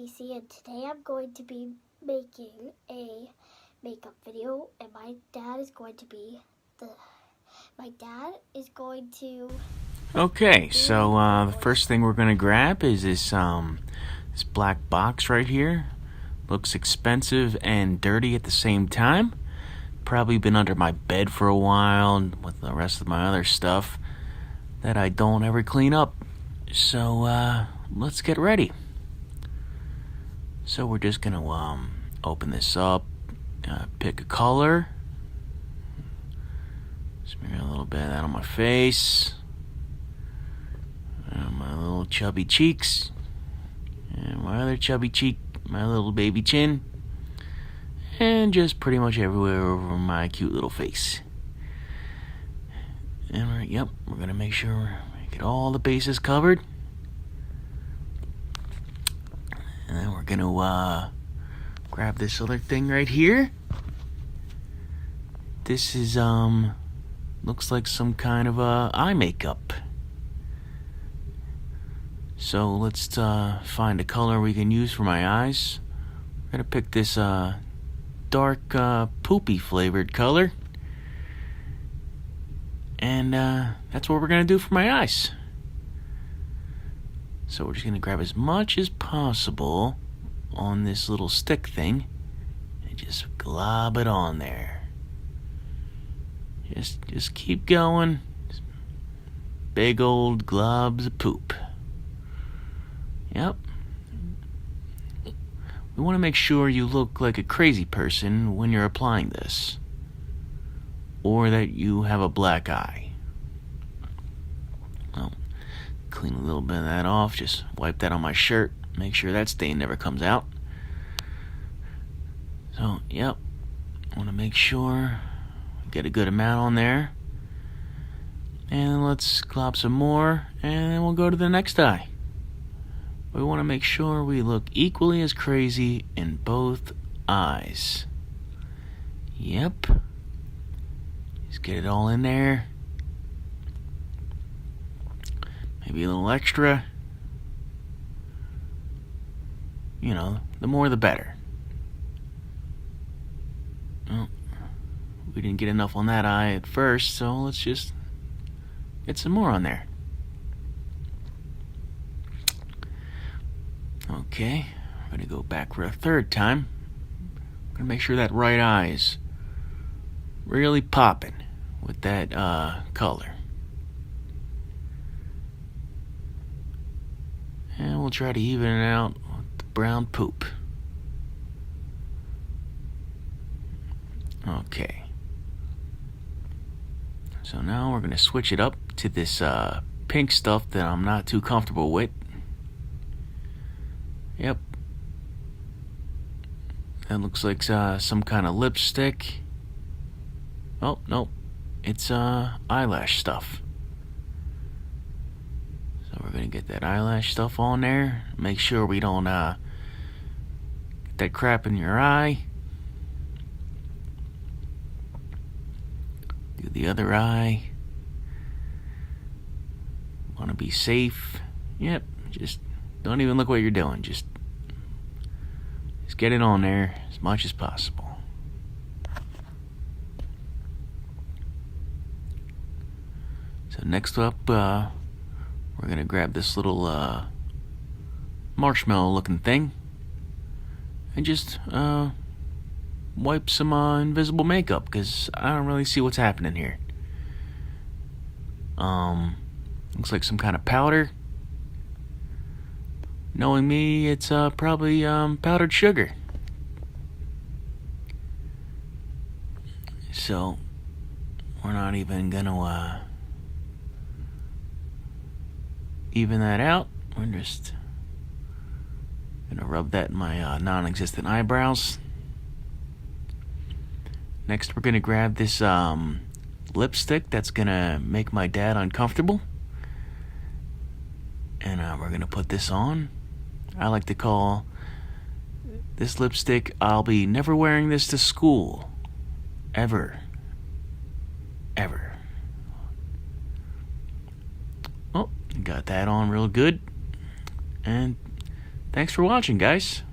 Cici, and today I'm going to be making a makeup video, and my dad is going to Okay, so the first thing we're gonna grab is this black box right here. Looks expensive and dirty at the same time. Probably been under my bed for a while with the rest of my other stuff that I don't ever clean up. So let's get ready. So we're just gonna open this up, pick a color, smear a little bit of that on my face, my little chubby cheeks, and my other chubby cheek, my little baby chin, and just pretty much everywhere over my cute little face. And we're gonna make sure we get all the bases covered. And then we're gonna grab this other thing right here. This is looks like some kind of eye makeup. So let's find a color we can use for my eyes. I'm gonna pick this dark poopy flavored color, and that's what we're gonna do for my eyes. So we're just gonna grab as much as possible on this little stick thing and just glob it on there. Just keep going. Just big old globs of poop. Yep. We want to make sure you look like a crazy person when you're applying this, or that you have a black eye. Well, clean a little bit of that off. Just wipe that on my shirt. Make sure that stain never comes out. So, yep. Want to make sure we get a good amount on there. And let's glop some more, and then we'll go to the next eye. We want to make sure we look equally as crazy in both eyes. Yep. Just get it all in there. Maybe a little extra. You know, the more the better. Well, we didn't get enough on that eye at first, so let's just get some more on there. Okay, we're gonna go back for a third time. I'm gonna make sure that right eye is really popping with that color. And we'll try to even it out with the brown poop. Okay. So now we're gonna switch it up to this pink stuff that I'm not too comfortable with. Yep. That looks like some kind of lipstick. Oh, no. It's eyelash stuff. So we're going to get that eyelash stuff on there. Make sure we don't get that crap in your eye. Do the other eye. Want to be safe. Yep. Just don't even look what you're doing. Just get it on there as much as possible. So next up, we're going to grab this little marshmallow looking thing and just wipe some invisible makeup, because I don't really see what's happening here. Looks like some kind of powder. Knowing me, it's probably powdered sugar. So we're not even gonna even that out. We're just gonna rub that in my non-existent eyebrows. Next, we're gonna grab this lipstick that's gonna make my dad uncomfortable, and we're gonna put this on. I like to call this lipstick, I'll be never wearing this to school. Ever. Ever. Oh, got that on real good. And Thanks for watching, guys.